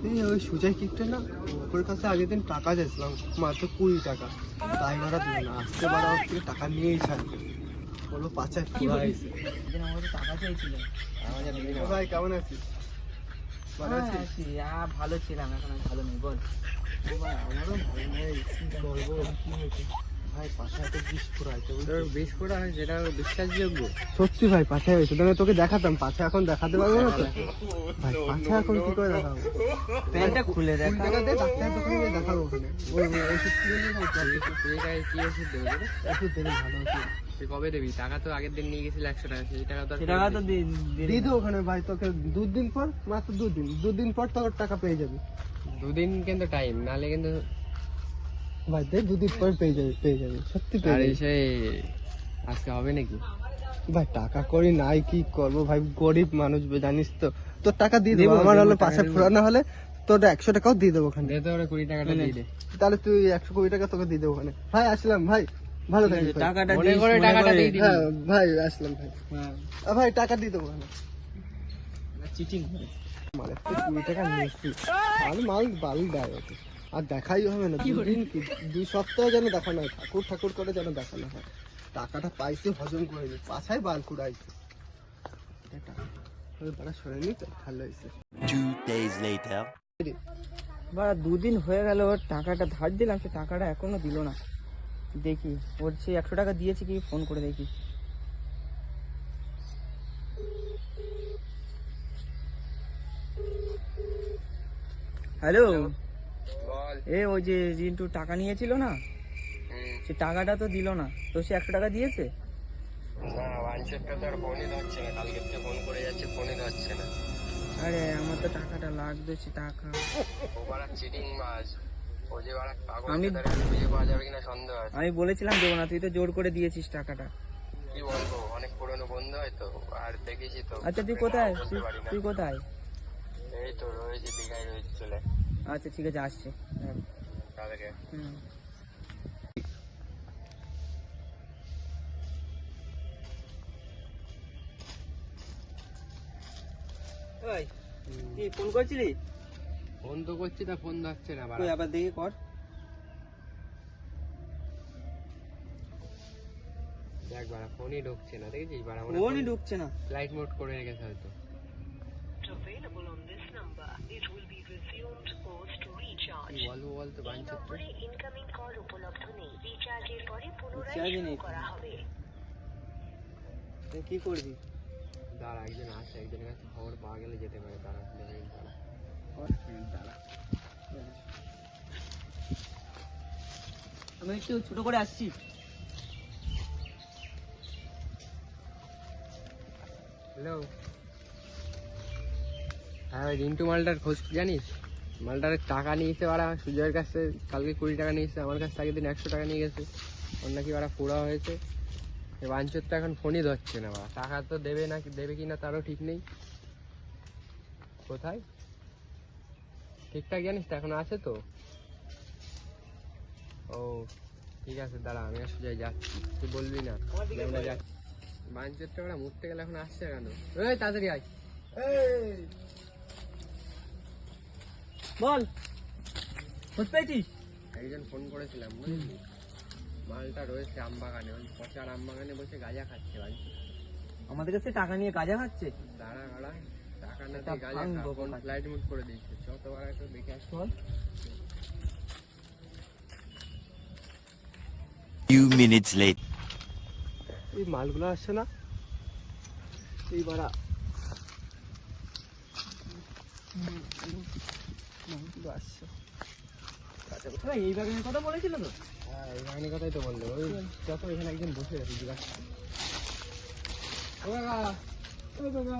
এই ওই সুজয় কিকটা না, ওর কাছে আগের দিন টাকা চাইছিলাম, মাত্র 20 টাকা। তাই ভাড়া দিল না, আজকে ভাড়া ওর থেকে টাকা নিয়েই ছাড়বে। বলো পাচার কি হয়েছে। আমার তো টাকা চাইছিল। ভাই কেমন আছিস? ভালো আছিস? ভালো ছিলাম, এখন আর ভালো নেই। বল। ও ভাই আমারও ভালো নেই, কি করবো। কি হয়েছে? ভাই পাশায় তো বিষ পোড়াইছে। বিষ ফোড়া হয়, যেটা বিশ্বাসযোগ্য। সত্যি ভাই পাছায় হয়েছে, তাহলে তোকে দেখাতাম। পাছা এখন দেখাতে পারবো না তো ভাই, পাছা এখন কি করে দেখাবো? প্যান্টটা খুলে দেখ। টাকা দিয়ে ডাক্তার দোকানে গিয়ে দেখাবো ওখানে। ওই ওষুধ কিনে নিয়ে যাবো। কি ওষুধ দেবো? ওষুধ দেবে ভালো ওষুধ। তুই কবে দিবি? টাকা তো আগের দিন নিয়ে গেছিল 100 টাকা, সেই টাকা তো দিয়ে দেবো ওখানে ভাই। তোকে 2 দিন পর, মাত্র 2 দিন পর তোর টাকা পেয়ে যাবি। 2 দিন কিন্তু টাইম, নালে কিন্তু ভাই দেখ 2 দিন পর পেয়ে যাবি সত্যি পেয়ে যাবি। সেই আজকে হবে নাকি? ভাই টাকা করি নাই, কি করবো ভাই, গরিব মানুষ জানিস তো। তোর টাকা দিয়ে দেবো, আমার হলো পাশে ফোরানো হলে তোর 100 টাকাও দিয়ে দেবো ওখানে। দে তো, ওরা 20 টাকাটা দিয়ে দে। তাহলে তুই 120 টাকা তোকে দিয়ে দেবো ওখানে। ভাই আসলাম ভাই, ভালো থাকিস ভাই। টাকাটা দিয়ে দিবি। হ্যাঁ ভাই আসলাম ভাই। ভাই টাকা দিয়ে দেবো ওখানে। চিটিং করে মালের থেকে 20 টাকা নিয়েছি, মাল বাল দেয় ওকে। আর দেখাই হবে না 2 দিন কি 2 সপ্তাহ যেন দেখা না হয়, ঠাকুর ঠাকুর করে যেন দেখানো হয়। টাকাটা পাইছে, হজম করে নি, পাছায় বাল কুড়াইছে। সরে নি তো ভালো হয়েছে। 2 days later. 2 দিন হয়ে গেল, ওর টাকাটা ধার দিলাম, সে টাকাটা এখনো দিল না। দেখি ওর সে 100 টাকা দিয়েছে কি, ফোন করে দেখি। হ্যালো, ওই যে রিন্টু টাকা নিয়েছিল না, সে টাকাটা তো দিল না। তো সে 100 টাকা দিয়েছে না, ওয়ানশেপটা তো আর ফোনই ধরছে না। কালকে থেকে ফোন করে যাচ্ছে, ফোনই ধরছে না। আরে আমার তো টাকাটা লাগবে, সে টাকা। ও বাড়া চিটিং মাছ। ও যে বাড়া পাগল, আমি- তাদের খুঁজে পাওয়া যাবে কিনা সন্দেহ আছে। আমি বলেছিলাম দেবো না, তুই তো জোর করে দিয়েছিস টাকাটা। কি বলবো, অনেক পুরনো বন্ধু হয়তো, আর দেখেছি তো। আচ্ছা তুই কোথায়? বলতে পারি না। তুই কোথায়? এই তো রয়েছে, দীঘায় রয়েছে চলে। আচ্ছা ঠিক আছে, আসছে। হ্যাঁ। তাদেরকে হুম। ওই কি ফোন করছিলি? ফোন তো করছি, তা ফোন ধরছে না তুই আবার দেখি কর। দেখ বাড়া, ফোনই ঢুকছে না, দেখেছিস বাড়া? ফোনই ঢুকছে না। ফ্লাইট মোড করে রেখেছে হয়তো। Available on this number, it will be resumed post recharge. বলবো বলতো এই বাঞ্চত্র। নম্বরে ইনকামিং কল উপলব্ধ নেই। রিচার্জের পরে পুনরায় রিচার্জই শুরু নেই। করা হবে। তুই কি করবি? দাঁড়া, একজন আসে, একজনের কাছে খবর পাওয়া গেলে যেতে পারে। দাঁড়া দাঁড়া। আমি একটু ছোট করে আসছি। হ্যালো। হ্যাঁ ওই রিন্টু মালটার খোঁজ জানিস? মালটার টাকা নিয়েছে ওরা সুজয়ের কাছে, কালকে 20 টাকা নিয়েছে, আমার কাছে আগের দিন 100 টাকা নিয়ে গেছে। ওর নাকি ওরা পোড়া হয়েছে। বাঞ্চর তো এখন ফোনই ধরছে না। ওরা টাকা তো দেবে না, দেবে কিনা তারও ঠিক নেই। কোথায় ঠিকঠাক জানিস তো? এখন আছে তো? ও ঠিক আছে, দাঁড়া আমি আর সুজয় যাচ্ছি, তুই বলবি না আমরা যাচ্ছি। বাঞ্চরটা ওরা মরতে গেলে এখন আসছে কেন? ওই তাড়াতাড়ি আয়। বল, খোঁজ পেয়েছিস? একজন ফোন করেছিলাম, বুঝলি? মালটা রয়েছে আমবাগানে, ওই পচার আমবাগানে বসে গাঁজা খাচ্ছে ভাই। আমাদের কাছে টাকা নিয়ে গাঁজা খাচ্ছে। দাঁড়া দাঁড়া, টাকা না এটা দিয়ে গাঁজা ভাঙবো খা, ফোন কোথায়? ফ্লাইট মোড করে দিয়েছে। যত বার একটু দেখে আসতে। বল। Few minutes later. এই মালগুলো আসছে না, এই বাড়া মালগুলো আসছে। এই বাগানের কথা বলেছিল তো? হ্যাঁ এই বাগানের কথাই তো বললো। ওই যত এখানে একজন বসে আছে জিজ্ঞাসা। ও বাবা, ও বাবা,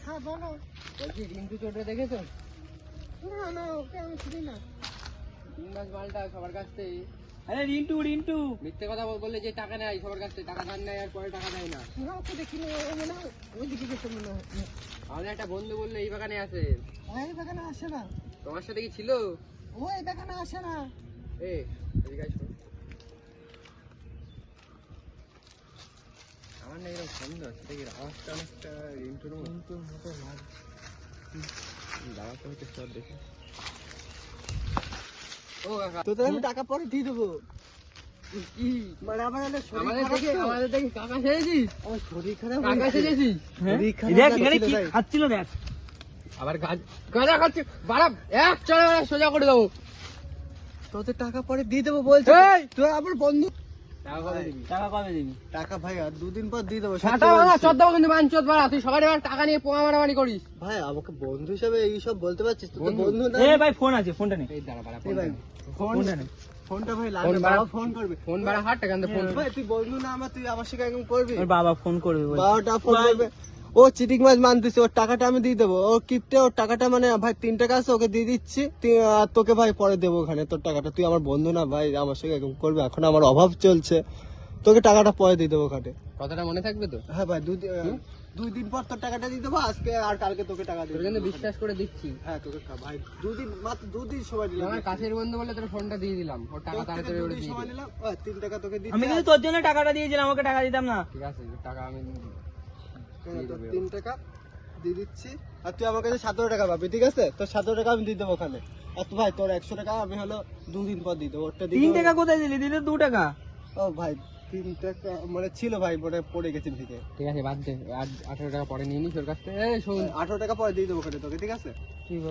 হ্যাঁ বলো। বলছি রিন্টু চোটে দেখেছো? না না ওকে আমি চিনি না। তিনবাস মালটা সবার কাছ থেকে আরে রিন্টু, রিন্টু মিথ্যে কথা বললে যে টাকা নেয় সবার কাছ থেকে, টাকা ধার নেয় আর পরে টাকা দেয় না। না ওকে দেখিনি, ও মনে হয় ওইদিকে গেছে মনে হয়। আমাদের একটা বন্ধু বললো এই বাগানে আছে। ওই বাগানে আসে না, তোমার সাথে কি ছিল? ওই বাগানে আসে না। এদিকে আয় শোন। আমার না এরকম সন্দেহ হচ্ছে, দেখি আওয়াজটা অনেকটা রিন্টুর মতো লাগছে। দাঁড়াতে হচ্ছে সব দেখে। ও কাকা, তোদের আমি টাকা পরে দিয়ে দেবো। কি মানে আমার অনেক শরীর আমাদের খারাপ দেখে তো। আমাদের দেখে কাকা সেজেছিস? আমার শরীর খারাপ কাকা হয়েছে। সেজেছিস? শরীর খারাপ দেখ এখানে লাগছিল কি তাই। খাচ্ছিল দেখ। আবার গাঁজা খাচ্ছি, বাড়া এক চড়ে সোজা করে দেবো। তোদের টাকা পরে দিয়ে দেবো বলছে। এই! তুই আমার বন্ধু। টাকা কবে দিবি? টাকা কবে দিবি? টাকা ভাই আর 2 দিন পর দিয়ে দেবো। ছাটা সত্যি ভাঙা বলছি। চোদ দেবো কিন্তু বাঞ্চোদ বাড়া, তুই সবার এবার টাকা নিয়ে পোঙা মারামারি করিস। ভাই আমাকে বন্ধু হিসেবে এইসব বলতে পারছিস? তুই তো বন্ধু? বন্ধু না। এ ভাই ফোন আছে, ফোনটা নে। এই দাঁড়া বাড়া, এই ভাই ফোন ফোনটা নে। ফোনটা ভাই ফোন লাগবে, বাড়া- বাবা ফোন করবে। ফোন বাড়া হাট টাকা ফোন। ভাই তুই বন্ধু না আমার, তুই আমার সঙ্গে একদম করবি। ওর বাবা ফোন করবে বলছে। বাবাটা ফোন করবে। ও চিটিং মাছ মানতেছে, ওর টাকাটা আমি দিয়ে দেবো। ওর কিপটে ওর টাকাটা মানে ভাই 3 টাকা আছে, ওকে দিয়ে দিচ্ছি। আর তোকে ভাই পরে দেবো ওখানে তোর টাকাটা। তুই আমার বন্ধু না ভাই, আমার সঙ্গে এরকম করবে। এখন আমার অভাব চলছে, তোকে টাকাটা পরে দিয়ে দেবো ওখানে। কথাটা মনে থাকবে তো? হ্যাঁ ভাই 2 দিন পর তোর টাকাটা দিয়ে দেবো। আজকে আর কালকে তোকে টাকা দিয়ে তোর দেবো কিন্তু ওখানে। বিশ্বাস করে দিচ্ছি, হ্যাঁ তোকে ভাই 2 দিন, মাত্র 2 দিন সময় তুই দিলাম। আমার কাছের বন্ধু বলে তোর ফোনটা দিয়ে দিলাম, ওর টাকা তোর থেকে তাড়াতাড়ি 2 ওরে দিন দিয়ে সময় দে। নিলাম। 3 টাকা তোকে দিচ্ছি। আমি কিন্তু তোর জন্য টাকাটা দিয়েছিলাম, আমাকে টাকা দিতাম না। ঠিক আছে, টাকা আমি হ্যাঁ, তোর 3 টাকা দিয়ে দিচ্ছি। আর তুই আমার কাছে 17 টাকা পাবি, ঠিক আছে? তোর 17 টাকা আমি দিয়ে দেবো ওখানে। আর তো ভাই তোর 100 টাকা আমি হলো 2 দিন পর দিয়ে দেবো। ওরটা দিয়ে 3 দেবো। টাকা কোথায় দিলি? দিলে 2 টাকা। ও ভাই 3 টাকা মানে ছিল ভাই, মানে পড়ে গেছে থেকে। ঠিক আছে বাদ দে, আর 18 টাকা পরে নিয়ে নিস ওর কাছ থেকে। এই শোন, 18 টাকা পরে দিয়ে দেবো ওখানে তোকে, ঠিক আছে?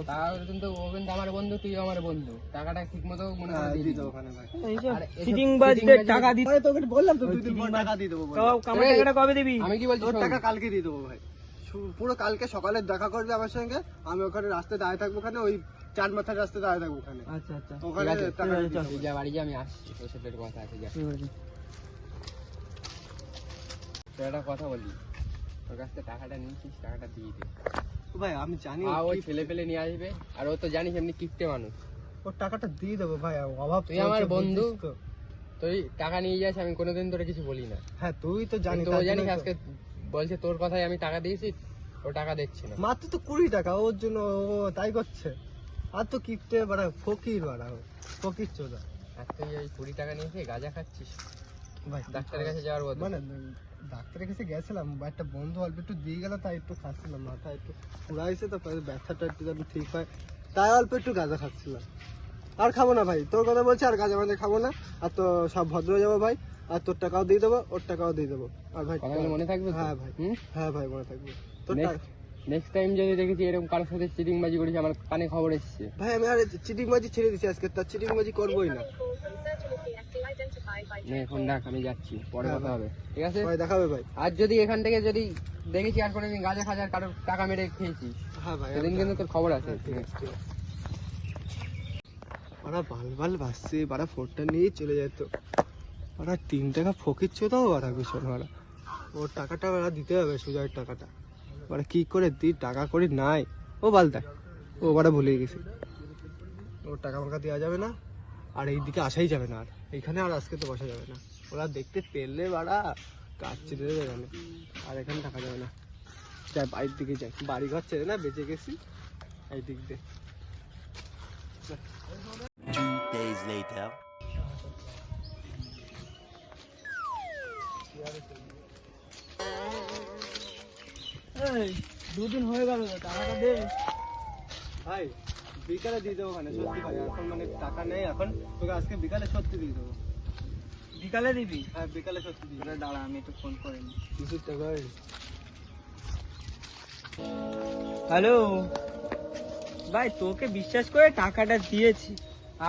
তাহলে কিন্তু ও কিন্তু আমার বন্ধু, তুই আমার বন্ধু, টাকাটা ঠিক মতো মনে করে হ্যাঁ, দিয়ে দিয়ে দিবি। দেবো ওখানে ভাই। এইসব আর এসব চিটিং বাজদের চিটিংবাজি- টাকা দিতে। আরে তোকে বললাম তো 2 দিন চিটিং পর বাজ- টাকা দিয়ে দেবো বলে। আমার এই, টাকাটা কবে দিবি? আমি কি বলছি তোর শোন, টাকা কালকে দিয়ে দেবো ভাই। পুরো কালকে সকালে দেখা করবে আমার সঙ্গে। আমি ওখানে রাস্তায় দাঁড়িয়ে থাকবো, ওখানে ওই 4 মাথার রাস্তায় দাঁড়িয়ে থাকবো ওখানে। আচ্ছা আচ্ছা ওখানে ঠিক আছে, টাকা ঠিক আছে, দিয়ে চল। দেবো। তুই যা বাড়ি যা, আমি আসছি, তোর সাথে একটু কথা আছে যা। ঠিক আছে। তোর একটা কথা বলি, তোর কাছ থেকে টাকাটা নিয়েছিস, টাকাটা দিয়ে দে। ভাই আমি জানি আর ও ছেলে পেলে নিয়ে আসবে, আর ও তো জানিস এমনি কিপটে মানুষ। ওর টাকাটা দিয়ে দেবো ভাই, অভাব তুই আমার চলছে, বন্ধু। বুঝছিস তো? তুই টাকা নিয়ে যাস, আমি কোনোদিন তোরে কিছু বলি না। হ্যাঁ তুই তো জানিস, কিন্তু ও তার জানিস জন্যই তো। আজকে বলছে তোর কথাই আমি টাকা দিয়েছি, ও টাকা দিচ্ছে না। মাত্র তো 20 টাকা, ওর জন্য ও তাই করছে। আর তো কিপটে বাড়া, ফকির বাড়া, ফকির চোদা আর তুই ওই 20 টাকা নিয়েছে গাঁজা খাচ্ছিস, ভাই। ডাক্তারের কাছে যাওয়ার বদলে। মানে ডাক্তারের কাছে গেছিলাম, একটা বন্ধু অল্প একটু দিয়ে গেল, তাই একটু খাচ্ছিলাম। মাথা একটু পুরাইছে তো, ব্যথাটা একটু যেন ঠিক হয়, তাই অল্প একটু গাঁজা খাচ্ছিলাম। আর খাবো না ভাই, তোর কথা বলছি, আর গাঁজা মাঝে খাবো না। আর তো সব ভদ্র হয়ে যাবো ভাই। আর তোর টাকাও দিয়ে দেবো, ওর টাকাও দিয়ে দেবো। আর ভাই কথাগুলো মনে থাকবে তো? হ্যাঁ ভাই, হুম? হ্যাঁ ভাই মনে থাকবে। তোর নেক্সট টাইম যদি দেখেছি এরকম কারোর সাথে চিটিং বাজি করিস, আমার কানে খবর এসেছে। ভাই আমি আর চিটিং বাজি ছেড়ে দিচ্ছি আজকে, তার চিটিং বাজি করবোই না। নে ফোন রাখ, আমি যাচ্ছি, পরে হ্যাঁ, কথা হবে, ঠিক আছে? ভাই দেখাবে ভাই। আর যদি এখান থেকে যদি দেখেছি আর কোনোদিন গাঁজা খাজার কারোর টাকা মেরে খেয়েছি, হ্যাঁ ভাই সেদিন কিন্তু তোর খবর আছে। ঠিক আছে, ঠিক আছে। ওরা বাল ভাসছে, ওরা ফোনটা নিয়ে চলে যেত। ওরা 3 টাকা ফকির ছিল, ওরা ভীষণ ওরা। ওর টাকাটা ওরা দিতে হবে, সুজয়ের টাকাটা। ওরা কি করে দি, টাকা করি নাই। ও বালদা, ও ওরা ভুলে গেছে। ওর টাকা মাকা দেওয়া যাবে না, আর এইদিকে আসাই যাবে না, আর এইখানে আর আজকে তো বসা যাবে না। ওরা দেখতে পেলে বাড়া কাজ ছেড়ে দেবে এখানে, আর এখানে থাকা যাবে না। যাই বাড়ির দিকে যাই, বাড়ি ঘর ছেড়ে না বেঁচে গেছি এই দিক দিয়ে। 2 days later. এই 2 দিন হয়ে গেল, টাকাটা দে। ভাই বিকালে দিয়ে দেবো ওখানে, সত্যি ভাই। এখন মানে টাকা নেই এখন, তোকে আজকে বিকালে সত্যি দিয়ে দেবো। বিকালে দিবি? হ্যাঁ বিকালে সত্যি দিয়ে দেবো। দাঁড়া, আমি একটু ফোন করে নি। কিছু টাকা হ্যালো ভাই, তোকে বিশ্বাস করে টাকাটা দিয়েছি,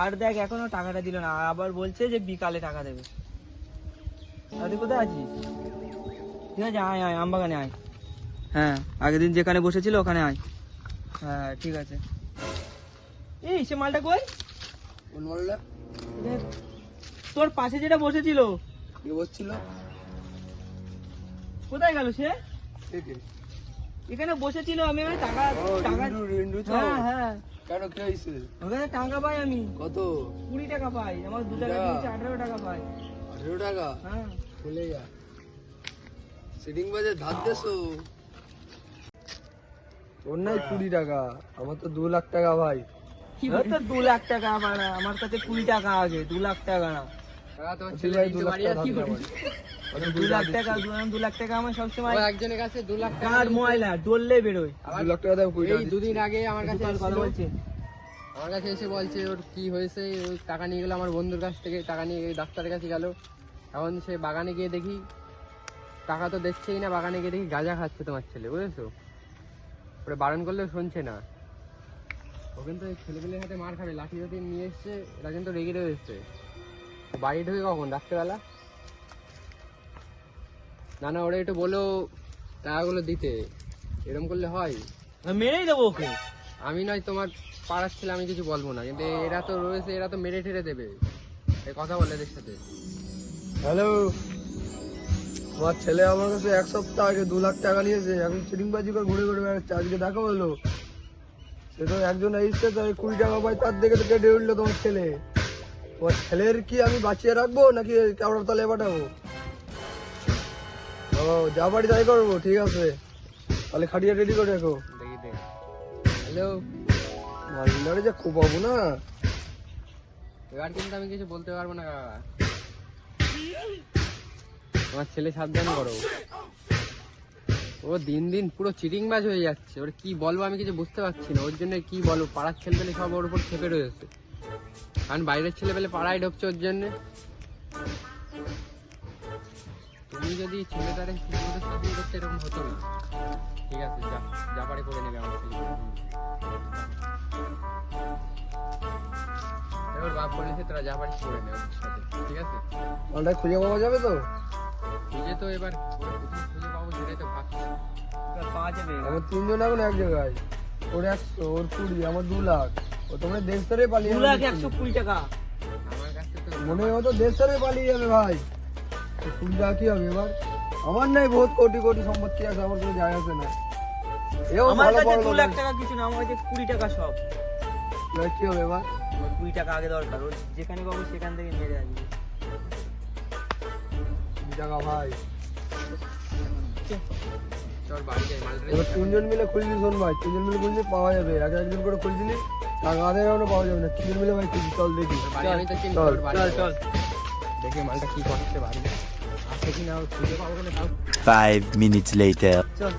আর দেখ এখনো টাকাটা দিল না, আবার বলছে যে বিকালে টাকা দেবে। আর তুই কোথায় আছিস? ঠিক আছে, আয় আয়, আমবাগানে আয়। হ্যাঁ, আগের দিন যেখানে বসেছিল ওখানে আয়। হ্যাঁ ঠিক আছে। এই সে মালটা কই? কোন বললে? এ, তোর পাশে যেটা বসেছিল কে বসছিল? কোথায় গেল সে? কে? এখানে বসেছিল, আমি এবার টাকা টাকা রিন্টু হ্যাঁ হ্যাঁ, কেন কে হইছে? ওখানে টাকা পাই আমি, কত? 20 টাকা পাই। আমার 2 টাকা দিয়েছে, 18 টাকা পাই। 18 টাকা? হ্যাঁ চলে যা, সিটিং বাজে ধার দেছো। ওর নাই 20 টাকা, আমার তো 2 লাখ টাকা ভাই। ওই তো 2 লাখ টাকা, আমার কাছে 20 টাকা আছে, 2 লাখ টাকা না। টাকা তো তুই ছেলে ভাই 2 নিতে লাখ বাড়ি টাকা আর কি ধার দে করিস? আমাকে। 2 লাখ টাকা 2 লাখ টাকা আমার সবসময় ও একজনের কাছে 2 লাখ টাকা কার ময়লা ডললে বেরোয়। আবার 2 লাখ টাকা দাও, 20 টাকা এই দিচ্ছি। দুদিন আগে আমার কাছে কথা এসেছিল, বলছে আমার কাছে এসে বলছে ওর কি হয়েছে, ওই টাকা নিয়ে গেলো আমার বন্ধুর কাছ থেকে, টাকা নিয়ে ডাক্তারের কাছে গেল। এখন সে বাগানে গিয়ে দেখি টাকা তো দেখছেই না, বাগানে গিয়ে দেখি গাঁজা খাচ্ছে তোমার ছেলে, বুঝেছো? ওরা বারণ করলেও শুনছে না। ও কিন্তু এই ছেলেপেলের হাতে মার খাবে, লাঠি লাঠি নিয়ে এসছে, এরা কিন্তু রেগে রয়েছে। বাড়ি ঢুকে কখন? রাত্রেবেলা? না না, ওরা একটু বলো টাকাগুলো দিতে, এরকম করলে হয়? আমি মেরেই দেবো ওকে। আমি নয় তোমার পাড়ার ছেলে, আমি কিছু বলবো না, কিন্তু এরা তো রয়েছে, এরা তো মেরে ঠেরে দেবে। এই কথা বলে এদের সাথে। হ্যালো, আমার ছেলে আমার কাছে 1 সপ্তাহ আগে 2 লাখ টাকা নিয়েছে, এখন চিটিংবাজি করে ঘুরে ঘুরে বেড়াচ্ছে। আজকে দেখা হলো, সে তো একজন এসছে, তাই 20 টাকা পাই, তার দেখে তো কেটে উঠলো তোমার ছেলে। তোমার ছেলের কি আমি বাঁচিয়ে রাখবো নাকি কাউরার তলে পাঠাবো? ও যা বাড়ি তাই করবো, ঠিক আছে, তাহলে খাটিয়ে রেডি করে রাখো। দেখি দেখ। হ্যালো, মালদারে যে খুব পাবো না। এবার কিন্তু আমি কিছু বলতে পারবো না কাকা। তোমার ছেলে সাবধান করো, ও দিন দিন পুরো চিটিংবাজ হয়ে যাচ্ছে। ওর কি বলবো আমি কিছু বুঝতে পারছি না। ওর জন্য কি বলবো, পাড়ার ছেলেপেলে সব ওর উপর খেপে রয়েছে, কারণ বাইরের ছেলেপেলে পাড়ায় ঢুকছে ওর জন্য। তুমি যদি ছেলেটারে ঠিকমতো শাসন করতে, এরকম হতো না। ঠিক আছে, যা যা পারে করে নেবে আমার ছেলে। এবার বাপ বলেছে তোরা যা পারিস করে নে ওর সাথে, ঠিক আছে? মালটা খুঁজে পাওয়া যাবে তো? খুঁজে তো এবার ওরা কোথায় খুঁজে পাবো সেটাই তো ভাবছি। এবার পাওয়া যাবে। আমার 3 জন এখন এক জায়গায়, ওর 100, ওর 20, আমার 2 লাখ। ও তোমরা দেশ ছেড়ে পালিয়ে 2 লাখ 120 টাকা। আমার কাছে তো মনে হতো দেশ ছেড়ে পালিয়ে যাবে ভাই। 20 টাকা কি হবে এবার? আমার নাই বহুত কোটি কোটি সম্পত্তি আছে, আমার কোনো যায় আসে না। এও আমার ভালো কাছে বড় 2 লাখ লোক। টাকা কিছু না, আমার কাছে 20 টাকা সব। এবার কি হবে এবার? ওর 20 টাকা আগে দরকার, ওর যেখানে পাবো সেখান থেকে মেরে আসবে। 20 টাকা ভাই। তোর বাড়ি যাই মালটা এবার 3 জন মিলে খুলবি, শোন ভাই, 3 জন মিলে খুললে পাওয়া যাবে। একজন করে খুলছিলি, টাকা আধা এখনো পাওয়া যাবে না। 3 জন মিলে ভাই খুলবি, চল দেখি। বাড়ি আমি তো চিনি, চল, তোর বাড়ি চল যাবো। চল। দেখি মালটা কি করছে, বাড়ি আছে কিনা ওর খুঁজে পাবো কিনা তাও। 5 minutes later. চল।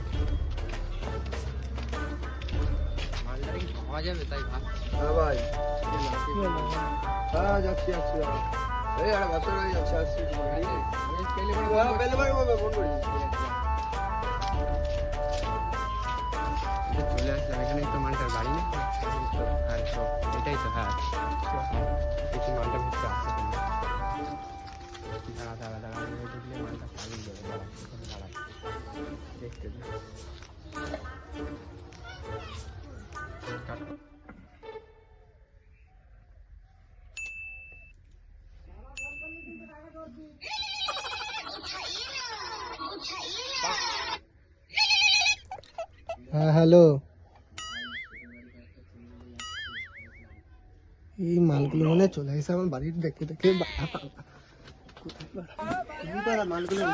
মালটা কি পাওয়া যাবে তাই ভাবছি। হ্যাঁ ভাই, কি হলো? হ্যাঁ যাচ্ছি যাচ্ছি। এই আরে বাসের গাড়ি যাচ্ছে, আসছি। আমি পেলে করে হ্যাঁ, পেলে ভাই ফোন করিস। চলে আসলাম, এখানেই তো মালটার বাড়ি না? হ্যাঁ সব এটাই তো, হ্যাঁ দেখি মালটা ঘুরতে আসছে কিনা। দাঁড়া দাঁড়া দাঁড়া, এভাবে ঢুকলে মালটা পালিয়ে যাবে। দাঁড়া এখানে দাঁড়া, দেখতে দে। কাট। হ্যাঁ হ্যালো, এই মালগুলো মনে হয় চলে এসে আমার বাড়ির দেখতে দেখতে মালগুলো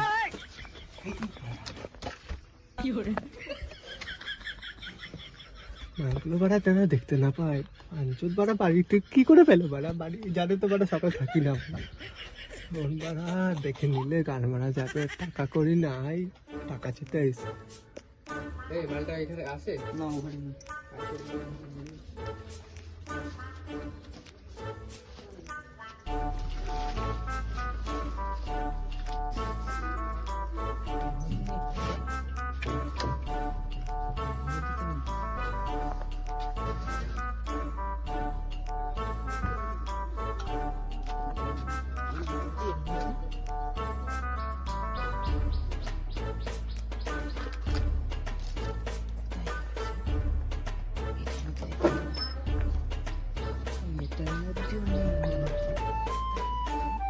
মালগুলো বাড়া তেনা দেখতে না পায়। পাঞ্চুত বাড়া বাড়িতে কি করে পেলো বাড়া? বাড়ি জানে তো বাড়া, সকাল থাকি না ফোন বাড়া দেখে নিলে গান মারা যাবে। টাকা করি নাই, টাকা চেতে এসে এই মালটা এখানে আছে না ওখানে নেই।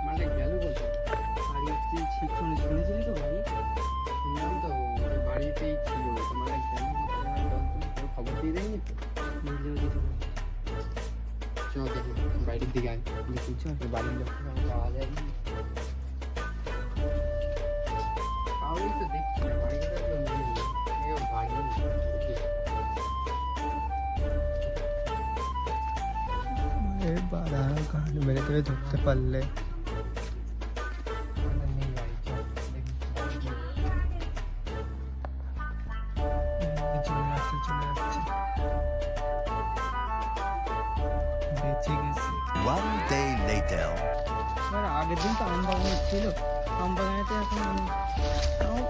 মালটা গেল বলতে বাড়িতে শিক্ষণ শুনেছিলি তো বাড়ি? শুনলাম তো ওই বাড়িতেই ছিল, তো মালটা গেল কোনো খবর দিয়ে দেয়নি তো। মিলেও যেতে পারে। চল দেখি বাইরের দিকে আয়, দেখি চল বাড়ির লোক পাওয়া যায় না। পাওয়াই তো দেখছি না, বাড়ি কোথায় গেলো মনে নেই। বাড়ি বাড়া গান মেরে ধরতে পারলে। নেই বাড়ি, চল দেখি ঠিক আছে। One day later. এবার আগের দিন তো আম বাগানে ছিল, আম বাগানে তো এখন আমার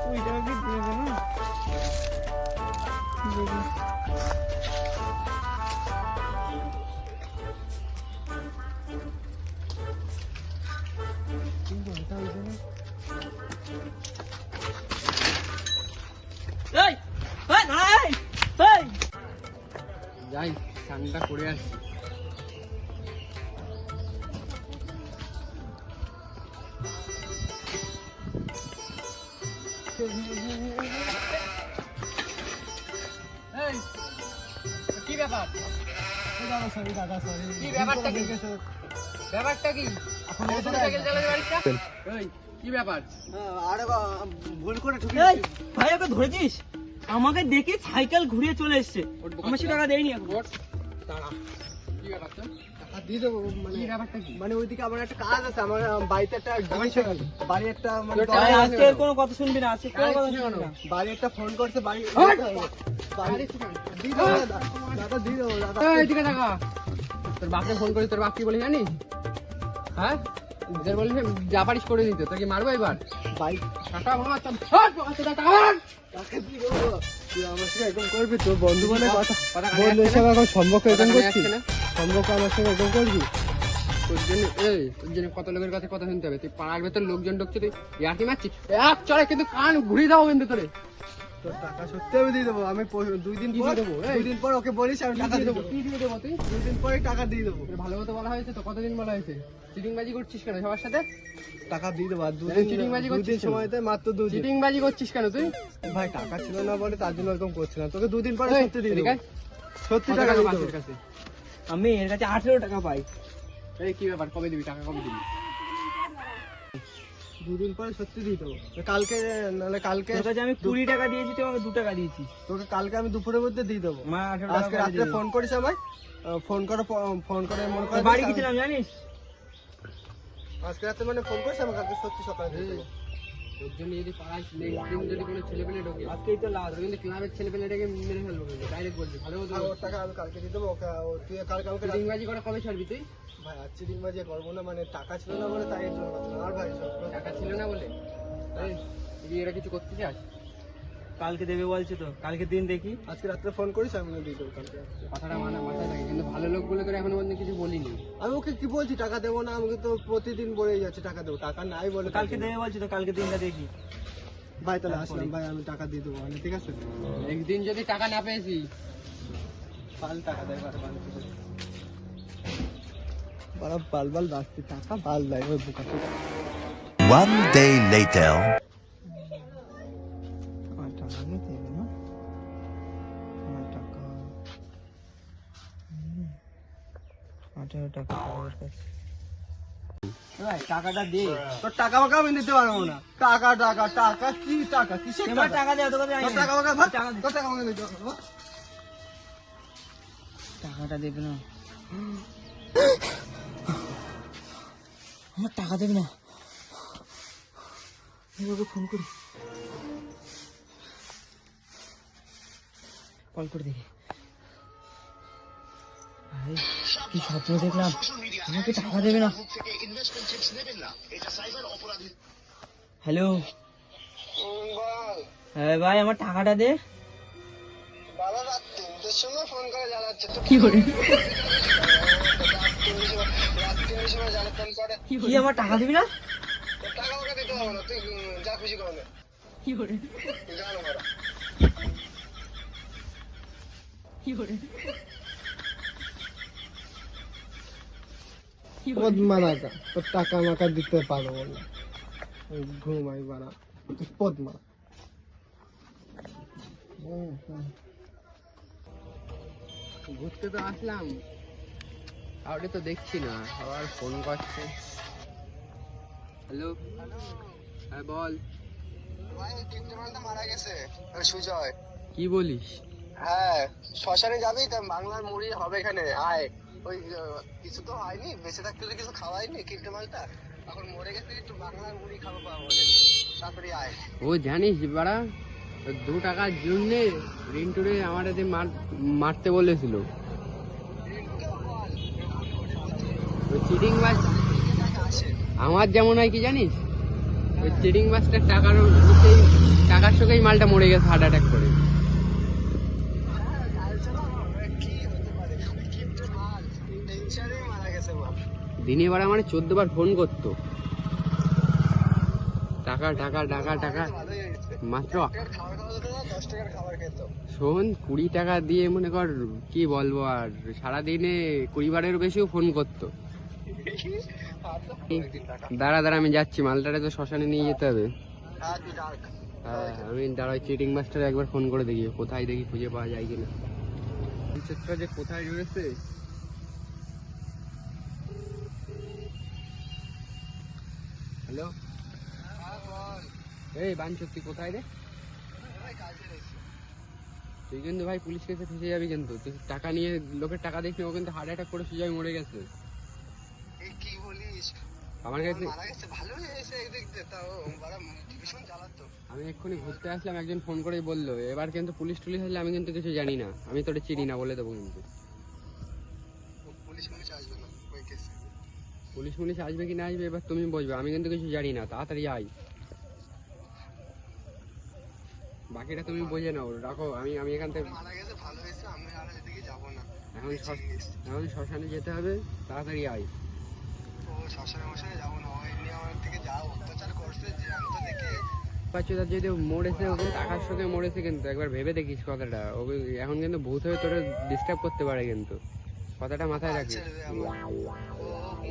20 টাকা কি দেবে না দেখি। এই, এই, এই, এই। যাই স্নানটা করে আসি। এই, কি ব্যাপার? সরি দাদা, সরি। কি ব্যাপারটা কি? ব্যাপারটা কি? মোটরসাইকেল চালাতে পারিস না? এই, কি ব্যাপার? আরে ভুল করে ঢুকে এই, ভাই ওকে ধরেছিস? আমাকে দেখে সাইকেল ঘুরিয়ে চলে এসছে, আমার সে টাকা দেয়নি এখন। ওঠ, দাঁড়া। কি ব্যাপার তোর? টাকা দিয়ে দেবো কি ব্যাপারটা কি? মানে ওইদিকে আমার একটা কাজ আছে, আমার বাড়িতে একটা জিনিস আছে। বাড়ি একটা মানে তোর টাকা ভাই, দরকার আজকে আছে। এর কোনো কথা শুনবি না, আজকে কোনো কথা শুনবি না। বাড়ি একটা ফোন করছে, বাড়ি ওঠ! বাড়ি দিয়ে দেবো দাদা, দাদা দিয়ে দেবো দাদা। এই, এদিকে টাকা। তোর বাপকে ফোন করে তোর বাপ কি বলে জানিস? হ্যাঁ, এদের বলি যা পারিস করে দিতে, তোকে মারবো এবার। বাইক টাকা আমার তো হাট, বাবা, টাকা হাট। টাকা দিয়ে দেবো। তুই আমার সঙ্গে এরকম করবি? তোর বন্ধু বলে কথা, কথা কানে বন্ধুর আসছে সঙ্গে এখন সম্পর্ক কথা এরকম কানে করছিস? আসছে না? সম্পর্ক আমার সঙ্গে এরকম করবি? তোর জন্য কত লোকের কাছে কথা শুনতে হবে? তুই পাড়ার ভেতর লোকজন ঢুকছে, তুই ইয়ার্কি মারছিস? এক চড়ে কিন্তু কান ঘুরিয়ে দাও কিন্তু তোরে। তোর টাকা সত্যি আমি দিয়ে দেবো। আমি 2 দিন কি পর দিয়ে দেবো? এই। 2 দিন পর ওকে বলিস আমি টাকা দিয়ে দেবো। কি দিয়ে দেবো তুই? 2 দিন পরে টাকা দিয়ে দেবো। তোর ভালো মতো বলা হয়েছে তো? কতদিন বলা হয়েছে? চিটিংবাজি করছিস কেন সবার সাথে? টাকা দিয়ে দেবো। আর চিটিংবাজি 2 করছিস দিন কেন? সময় দেয়, মাত্র 2 দিন। চিটিংবাজি করছিস কেন তুই? ভাই টাকা ছিল না বলে তার জন্য এরকম করছিলাম। তোকে 2 দিন পরে এই, সত্যি দিয়ে এদিকে দেবো। আয়। সত্যি কত টাকা টাকা দিয়ে পাস দেবো। এর কাছে? আমি এর কাছে 18 টাকা পাই। এই কি ব্যাপার, কবে দিবি টাকা, কবে দিবি? 2 দিন পরে সত্যি দিয়ে দেবো। কালকে নাহলে কালকে তোর কাছে আমি 20 টাকা দিয়েছি, তুই আমাকে 2 টাকা দিয়েছিস। তোকে কালকে আমি দুপুরের মধ্যে দিয়ে দেবো। আমার 18 আজকে টাকা রাত্রে ফোন করিস আমায়, ফোন করে মনে করে বাড়ি গেছিলাম জানিস? আজকে রাতে মানে ফোন করিস আমাকে, কালকে সত্যি সকালে দিয়ে দেবো। তোর জন্য যদি পাড়ায় নেক্সট দিন যদি কোনো ছেলে পেলে ঢোকে, আজকেই তো লাস্ট। তোর কিন্তু ক্লাবের ছেলে পেলে ডেকে মেরে ফেলবো, ডাইরেক্ট বলবি। ভালো মতো আর ওর টাকা আমি কালকে দিয়ে দেবো। তুই কালকে আমাকে চিটিংবাজি করে কবে ছাড়বি তুই? ভাই আর চিটিংবাজি করবো না, মানে টাকা ছিল না বলে তাই এর জন্য করছি না। আর ভাই টাকা ছিল না বলে? এই, তুই এরা কিছু করতে চাস? কালকে দেবে বলছে তো, কালকে দিন দেখি। আজকে রাত্রে ফোন করিস আমি দিয়ে দেবো কালকে। কথাটা মাথায় থাকে, কিন্তু ভালো লোক বলে করে এখনো পর্যন্ত কিছু বলিনি। আমি ওকে কি বলছি টাকা দেবো না? আমাকে তো প্রতিদিন বলেই যাচ্ছে টাকা দেবো, টাকা নাই বলে। কালকে দেবে বলছে তো, কালকে দিনটা দেখি। ভাই তাহলে আসলাম ভাই, আমি টাকা দিয়ে দেবো মানে, ঠিক আছে? একদিন যদি টাকা না পেয়েছি, পাল টাকা দেয় বারা বাল বাঁচতে টাকা বাল দেয় ওই বোকা। One day later. আমার টাকা নিতে হবে না, আমার টাকা 18 টাকা পাওয়ার কাছে। ভাই টাকাটা দে। তোর টাকা মাকা আমি দিতে পারবো না। টাকা টাকা টাকা কি টাকা কিসের এবার টাকা? টাকা দে, তোকে তোর টাকা মাকা ভাত, টাকা দে। তোর টাকা মাকা দিতে পারবো না। টাকাটা দেবে না, আমার টাকা দেবে না। ওকে ফোন করি। কল করে দেখি। ভাই কি স্বপ্ন দেখলাম, আমাকে টাকা দেবে না। হ্যালো, হ্যাঁ ভাই আমার টাকাটা দে। কি করে? কি আমার টাকা দিবি না? কি করে? কি করে? পদ্মানাকা তোর টাকা মাকা দিতে পারবো না। ঘুমাই বাড়া পদ্মা। ঘুরতে তো আসলাম, কাউকে তো দেখছি না, আবার ফোন করছে। হ্যালো, হ্যাঁ বল। মারা গেছে সুজয়। কি বলিস? হ্যাঁ শ্মশানে যাবি? তা বাংলার মুড়ি হবে এখানে, আয়। ওই কিছু তো হয়নি, বেঁচে থাকতে তো কিছু খাওয়াইনি, কিনতে মালটা এখন মরে গেছে, একটু বাংলার মুড়ি খাবো পাবো, তাড়াতাড়ি আয়। ও জানিস বাড়া, 2 টাকার জন্য রিন্টুরে আমার মারতে বলেছিল। ওই চিটিং বাস আমার যেমন হয় কি জানিস, ওই চিটিং বাসটার টাকার সঙ্গেই মালটা মরে গেছে হার্ট অ্যাটাক করে। দিনে বার আমার 14 বার ফোন করতো, টাকা টাকা টাকা টাকা। মাত্র শোন 20 টাকা দিয়ে মনে কর কি বলবো, আর সারাদিনে 20 বারেরও বেশিও ফোন করতো। দাঁড়া দাঁড়া আমি যাচ্ছি, মালটারে তো শ্মশানে নিয়ে যেতে হবে। হ্যাঁ আমি দাঁড়াই, চিটিং মাস্টার একবার ফোন করে দেখি কোথায়, দেখি খুঁজে পাওয়া যায় কিনা। চিত্র যে কোথায় রয়েছে। হ্যালো, এই বাঞ্চত তুই কোথায় রে? তুই কিন্তু ভাই পুলিশ কেসে ফেসে যাবি, কিন্তু তুই টাকা নিয়ে লোকের টাকা দেখি, ও কিন্তু হার্ট অ্যাটাক করে সোজাই মরে গেছে। কি বলিস? আমার কাছে মারা গেছে, ভালো হয়েছে একদিক দিয়ে, তাও ভীষণ জ্বালাতো। আমি এক্ষুনি ঘুরতে আসলাম, একজন ফোন করেই বললো। এবার কিন্তু পুলিশ টুলিশ হলে আমি কিন্তু কিছু জানি না, আমি তোরে চিনি না বলে দেবো কিন্তু। পুলিশ আসবে না ওই কেসে। পুলিশ মুলিশ আসবে কি না আসবে এবার তুমি বুঝবে, আমি কিন্তু কিছু জানি না। তাড়াতাড়ি আই, বাকিটা তুমি বুঝে নাও, রাখো। আমি এখান থেকে মারা গেছে, ভালো হয়েছে, আমি আর এদিকে যাবো না। এখন শ্মশানে যেতে হবে, তাড়াতাড়ি আই। ও শ্মশানে যাবো না, ওই নিয়ে আমার থেকে যা অত্যাচার করছে যে আমি তো দেখে। বাচ্চাটা যদি মরেছে, ওকে টাকার সঙ্গে মরেছে, কিন্তু একবার ভেবে দেখিস কথাটা। ওকে এখন কিন্তু ভূত হয়ে তোরা ডিস্টার্ব করতে পারে, কিন্তু কথাটা মাথায় রাখিস। ও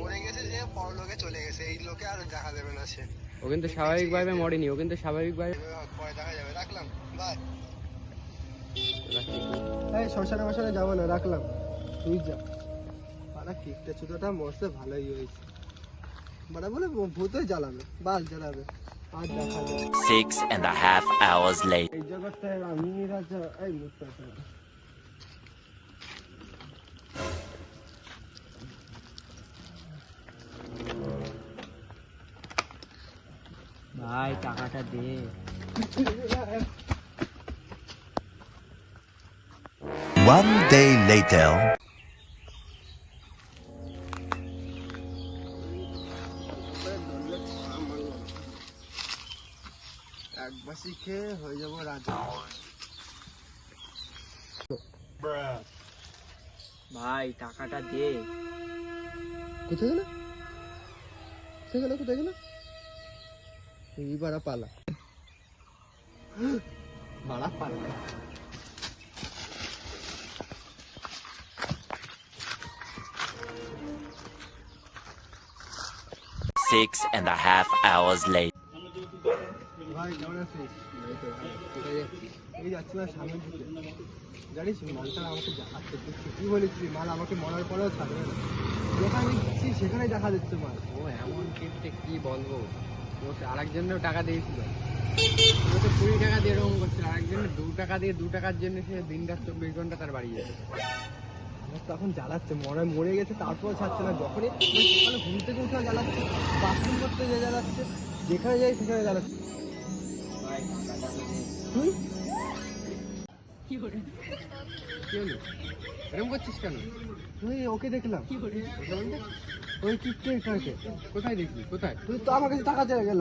মরে গেছে, যে পরলোকে চলে গেছে, এই লোকে আর দেখা দেবে না সে। ও কিন্তু স্বাভাবিকভাবে মরেনি, ও কিন্তু স্বাভাবিকভাবে। পরে দেখা যাবে, রাখলাম, বাই। এই শ্মশানে যাবো না, রাখলাম, তুই যা। পাড়া কেকটা চুদাটা মরতে ভালোই হয়েছে, বাড়া বলে ভূত হয়ে জ্বালাবে, বাল জ্বালাবে, আর দেখা যাবে। 6.5 hours later. এই জগৎটায় আমি রাজা, এই মুক্তা। ভাই টাকাটা দে। One day later. এক বাসি খেয়ে হয়ে যাবো রাজা। ভাই টাকাটা দে। কোথায় গেল? কোথায় গেল? এইবার পালা, মারা পালা। 6.5 hours later. ভাই কেমন আছিস? এই যাচ্ছি না সামনের দিকে, জানিস মালটা আমাকে দেখাচ্ছে, তুই ঠিকই বলেছিলি, মাল আমাকে মরার পরেও ছাড়বে না, যেখানে দিচ্ছি সেখানে দেখা দিচ্ছে মাল। ও এমন ক্ষেত্রে কি বলবো, ও আরেকজনেরও টাকা দিয়েছিল, ও তো 20 টাকা দিয়ে এরকম করছিল, আরেকজনের 2 টাকা দিয়ে 2 টাকার জন্য সে দিন রাত 24 ঘন্টা তার বাড়ি যেত। আমার তো এখন জ্বালাচ্ছে, মরে গেছে তারপর ছাড়ছে না, যখনই সকালে ঘুম থেকে উঠে জ্বালাচ্ছে, বাথরুম করতে যে জ্বালাচ্ছে, যেখানে যাই সেখানে জ্বালাচ্ছে। তুই কি হলো, এরকম করছিস কেন? তুই ওকে দেখলাম, ওই কিপটে এখানে। কোথায় দেখবি, কোথায়? তুই তো আমার কাছে টাকা চেয়ে গেল,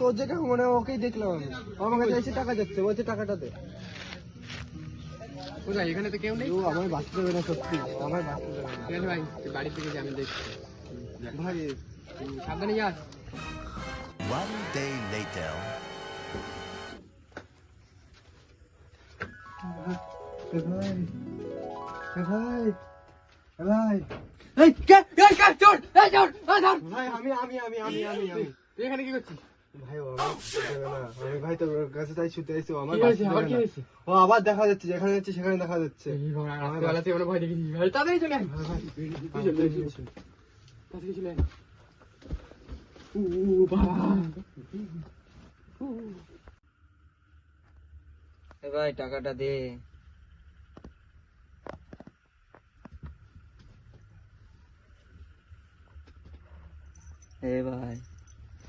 তোর জায়গায় মনে হয় ওকেই দেখলাম আমি, আমার কাছে এসে টাকা যাচ্ছে, বলছে টাকাটা দে। কোথায়? এখানে তো কেউ নেই। ও আমার বাঁচতে দেবে না, সত্যি আমার বাঁচতে দেবে না। ঠিক আছে ভাই, তুই বাড়ি থেকে যা, আমি দেখছি। ভাই সাবধানে যাস। One day later. ভাই এই কে চোর, এই চোর, এই চোর। ভাই আমি তুই এখানে কি করছিস? ভাই ও আমার দেবে না, আমি ভাই তোর কাছে তাই ছুটে এসেছি, ও আমার কি হয়েছে? বাঁচতে আবার দেবে কি না। হয়েছে? ও আবার দেখা যাচ্ছে, যেখানে যাচ্ছে সেখানে দেখা যাচ্ছে। এই বাবা, রাস্তাবেলা তুই আমার ভয় দেখিস ভাই, তাড়াতাড়ি চলে আয়। তুই চলে আয়, তাড়াতাড়ি চলে আয়। ও বাবা, এ ভাই টাকাটা দে। এ ভাই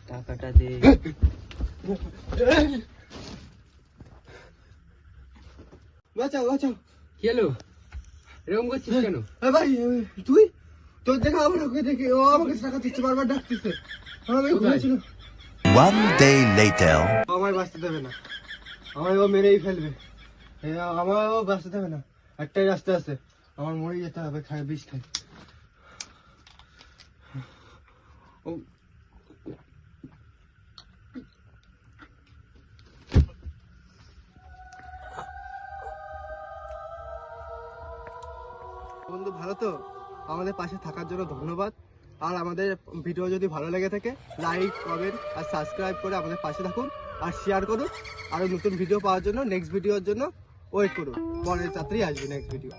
টাকাটা দে। বাঁচাও। কি হলো? এরকম করছিস কেন? ভাই তুই তোর দেখা আমার ওকে দেখে ও আমাকে টাকা দিচ্ছে, বারবার ডাকতেছে। আমি বলেছিল One day later. আমায় বাঁচতে দেবে না, আমায় ও মেরেই ফেলবে, আমায় ও বাঁচতে দেবে না। একটাই রাস্তা আছে, আমার মরে যেতে হবে, খাই বিষ খাই। ও বন্ধু ভালো তো? আমাদের পাশে থাকার জন্য ধন্যবাদ। আর আমাদের ভিডিও যদি ভালো লেগে থাকে লাইক কমেন্ট আর সাবস্ক্রাইব করে আমাদের পাশে থাকুন আর শেয়ার করুন। আরও নতুন ভিডিও পাওয়ার জন্য নেক্সট ভিডিওর জন্য ওয়েট করুন, পরের রাত্রেই আসবে নেক্সট ভিডিও।